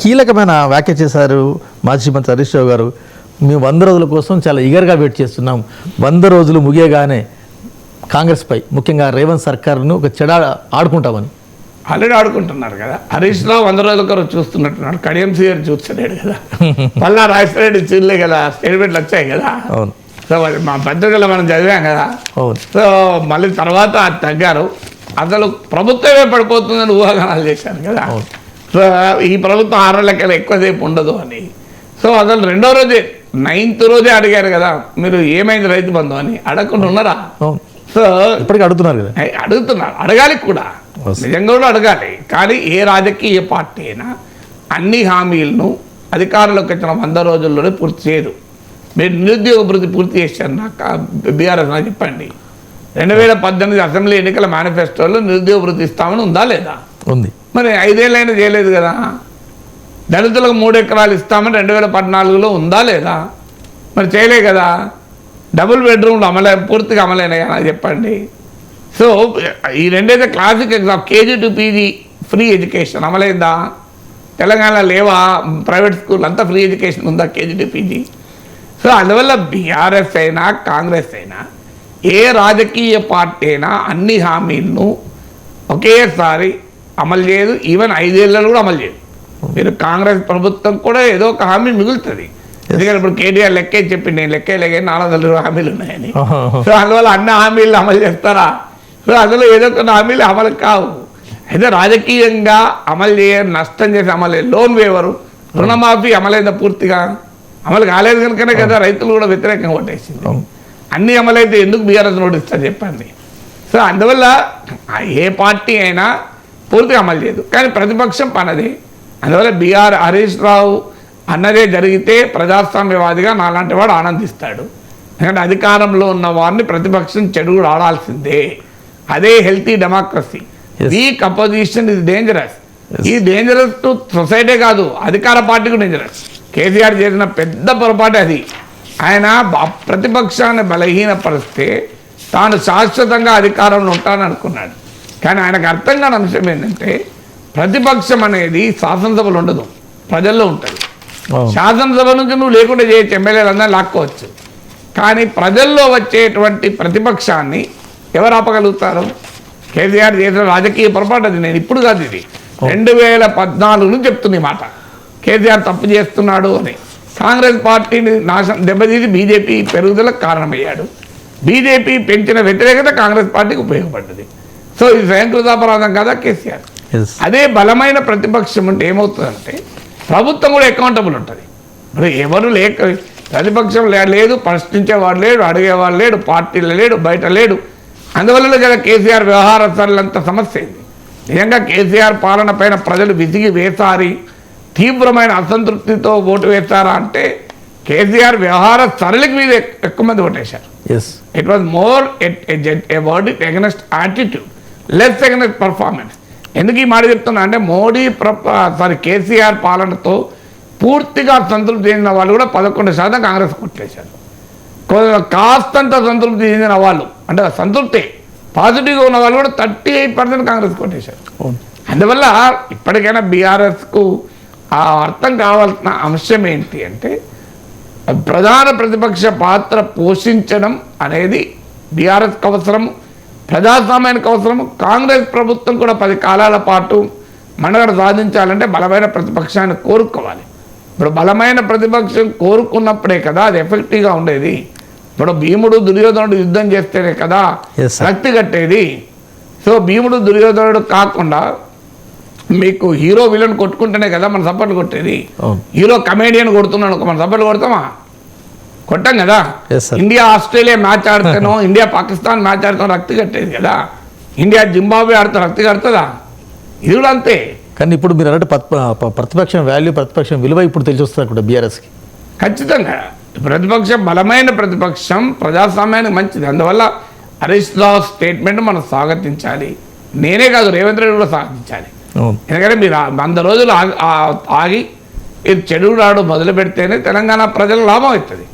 కీలకమైన వ్యాఖ్య చేశారు మాజీ మంత్రి హరీష్ రావు గారు. మేము 100 రోజుల కోసం చాలా ఈగర్గా వెయిట్ చేస్తున్నాం. 100 రోజులు ముగియగానే కాంగ్రెస్పై ముఖ్యంగా రేవంత్ సర్కార్ను ఒక చెడ ఆడుకుంటామని. ఆల్రెడీ ఆడుకుంటున్నారు కదా. హరీష్ రావు 100 రోజుల కొరకు చూస్తున్నట్టున్నాడు. కడియం సీఆర్ చూస్తున్నాడు కదా. పల్లా రాజశేఖర చూడలే కదా, స్టేట్మెంట్లు వచ్చాయి కదా. అవును. సో మా పత్రికలో మనం చదివాం కదా. అవును. సో మళ్ళీ తర్వాత అది తగ్గారు. అసలు ప్రభుత్వమే పడిపోతుందని ఊహాగానాలు చేశారు కదా. సో ఈ ప్రభుత్వం 6 నెలల ఎక్కువసేపు ఉండదు అని. సో అసలు 2వ రోజే 9th రోజే అడిగారు కదా, మీరు ఏమైంది రైతు బంధు అని. అడగకుండా ఉన్నారా? సో ఇప్పటికీ అడుగుతున్నారు కదా. అడుగుతున్నారు, అడగాలి కూడా, నిజంగా కూడా అడగాలి. కానీ ఏ రాజకీయ పార్టీ అయినా అన్ని హామీలను అధికారంలోకి వచ్చిన 100 రోజుల్లోనే పూర్తి చేయదు. మీరు నిరుద్యోగ భృతి పూర్తి చేశారు నాకు బీఆర్ఎస్ నాకు చెప్పండి. 2018 అసెంబ్లీ ఎన్నికల మేనిఫెస్టోలో నిరుద్యోగ భృతి ఇస్తామని ఉందా లేదా? ఉంది. మరి 5 ఏళ్ళైనా చేయలేదు కదా. దళితులకు 3 ఎకరాలు ఇస్తామని 2014లో ఉందా లేదా? మరి చేయలే కదా. డబుల్ బెడ్రూమ్లు పూర్తిగా అమలైనాయా నాకు చెప్పండి. సో ఈ రెండైతే classic exam. KG to PG free education అమలైందా? తెలంగాణలో లేవా? ప్రైవేట్ స్కూల్ అంతా ఫ్రీ ఎడ్యుకేషన్ ఉందా కేజీ టు పీజీ? సో అందువల్ల బీఆర్ఎస్ అయినా కాంగ్రెస్ అయినా ఏ రాజకీయ పార్టీ అయినా అన్ని హామీలను ఒకేసారి అమలు చేయదు. ఈవెన్ 5 ఏళ్ళలో కూడా అమలు చేయదు. మీరు కాంగ్రెస్ ప్రభుత్వం కూడా ఏదో ఒక హామీ మిగులుతుంది. ఎందుకంటే ఇప్పుడు కేటీఆర్ లెక్కే చెప్పింది, నేను లెక్కే 400 హామీలు ఉన్నాయని. సో అందువల్ల అన్ని హామీలు అమలు చేస్తారా? సో అందులో ఏదో కొన్ని హామీలు అమలు కావు. అయితే రాజకీయంగా అమలు చేయని, నష్టం చేసి అమలు. లోన్ వేవరు, రుణమాఫీ అమలైందా? పూర్తిగా అమలు కాలేదు కనుకనే కదా రైతులు కూడా వ్యతిరేకంగా ఓటేసింది. అన్ని అమలైతే ఎందుకు బీఆర్ఎస్ నోటిస్తారు చెప్పండి. సో అందువల్ల ఏ పార్టీ అయినా పూర్తిగా అమలు చేయదు. కానీ ప్రతిపక్షం పనది. అందువల్ల హరీష్ రావు అన్నదే జరిగితే ప్రజాస్వామ్యవాదిగా నాలాంటి వాడు ఆనందిస్తాడు. ఎందుకంటే అధికారంలో ఉన్న వారిని ప్రతిపక్షం చెడుగుడు ఆడాల్సిందే. అదే healthy democracy. Week opposition is dangerous. ఈ డేంజరస్ టు సొసైటీ కాదు, అధికార పార్టీకి డేంజరస్. కేసీఆర్ చేసిన పెద్ద పొరపాటు అది. ఆయన ప్రతిపక్షాన్ని బలహీనపరిస్తే తాను శాశ్వతంగా అధికారంలో ఉంటానని అనుకున్నాడు. కానీ ఆయనకు అర్థం కాని అంశం ఏంటంటే ప్రతిపక్షం అనేది శాసనసభలో ఉండదు, ప్రజల్లో ఉంటుంది. శాసనసభ నుంచి నువ్వు లేకుండా చేయొచ్చు, ఎమ్మెల్యేలందరూ లాక్కోవచ్చు. కానీ ప్రజల్లో వచ్చేటువంటి ప్రతిపక్షాన్ని ఎవరు ఆపగలుగుతారు? కేసీఆర్ చేసిన రాజకీయ పొరపాటు అది. నేను ఇప్పుడు కాదు, ఇది 2014 నుంచి చెప్తున్న మాట. కేసీఆర్ తప్పు చేస్తున్నాడు అని కాంగ్రెస్ పార్టీని దెబ్బతీసి బీజేపీ పెరుగుదలకు కారణమయ్యాడు. బీజేపీ పెంచిన వ్యతిరేకత కాంగ్రెస్ పార్టీకి ఉపయోగపడ్డది. సో ఇది స్వయంకృతాపరాధం కదా కేసీఆర్. అదే బలమైన ప్రతిపక్షం ఉంటే ఏమవుతుందంటే ప్రభుత్వం కూడా అకౌంటబుల్ ఉంటుంది. మరి ఎవరు ప్రతిపక్షం లేదు, ప్రశ్నించేవాడు లేడు, అడిగేవాడు లేడు, పార్టీలో లేడు, బయట లేడు. అందువల్ల కదా కేసీఆర్ వ్యవహార సరళంత సమస్య అయింది. నిజంగా కేసీఆర్ పాలన పైన ప్రజలు విసిగి వేసారి తీవ్రమైన అసంతృప్తితో ఓటు వేస్తారా అంటే కేసీఆర్ వ్యవహార సరళికి మీద ఎక్కువ మంది ఓటేశారు. It was more a verdict against attitude, less against performance. ఎందుకు ఈ మాట చెప్తున్నా అంటే కేసీఆర్ పాలనతో పూర్తిగా సంతృప్తి చెందిన వాళ్ళు కూడా 11% కాంగ్రెస్ కొట్టేశారు. కాస్తంత సంతృప్తి చెందిన వాళ్ళు అంటే సంతృప్తి పాజిటివ్గా ఉన్న వాళ్ళు కూడా 38% కాంగ్రెస్ కొట్టేశారు. అందువల్ల ఇప్పటికైనా బీఆర్ఎస్కు ఆ అర్థం కావాల్సిన అంశం ఏంటి అంటే ప్రధాన ప్రతిపక్ష పాత్ర పోషించడం అనేది బీఆర్ఎస్కి అవసరం, ప్రజాస్వామ్యానికి అవసరం. కాంగ్రెస్ ప్రభుత్వం కూడా 10 కాలాల పాటు మనుగడ సాధించాలంటే బలమైన ప్రతిపక్షాన్ని కోరుకోవాలి. ఇప్పుడు బలమైన ప్రతిపక్షం కోరుకున్నప్పుడే కదా అది ఎఫెక్టివ్గా ఉండేది. ఇప్పుడు భీముడు దుర్యోధనుడు యుద్ధం చేస్తేనే కదా రక్తి కట్టేది. సో భీముడు దుర్యోధనుడు కాకుండా మీకు హీరో విలన్ కొట్టుకుంటేనే కదా మన సపోర్ట్ కొట్టేది. హీరో కమేడియన్ కొడుతున్నాడు, మన సపోర్ట్ కొడతామా? కొట్టాం కదా. ఇండియా ఆస్ట్రేలియా మ్యాచ్ ఆడితేనో, ఇండియా పాకిస్తాన్ మ్యాచ్ ఆడితే రక్తి కట్టేది కదా. ఇండియా జింబాబ్వే ఆడితే రక్తి కడుతుందా? ఇది కూడా అంతే. కానీ ఇప్పుడు మీరు అంటే ప్రతిపక్షం వాల్యూ, ప్రతిపక్షం విలువ ఇప్పుడు తెలిసి వస్తుంది కూడా బీఆర్ఎస్కి. ఖచ్చితంగా ప్రతిపక్షం బలమైన ప్రతిపక్షం ప్రజాస్వామ్యానికి మంచిది. అందువల్ల హరీష్ రావు స్టేట్మెంట్ మనం స్వాగతించాలి. నేనే కాదు, రేవంత్ రెడ్డి కూడా స్వాగతించాలి. ఎందుకంటే మీరు 100 రోజులు ఆగి మీరు చెడుగుడాడు మొదలు పెడితేనే తెలంగాణ ప్రజల లాభం అవుతుంది.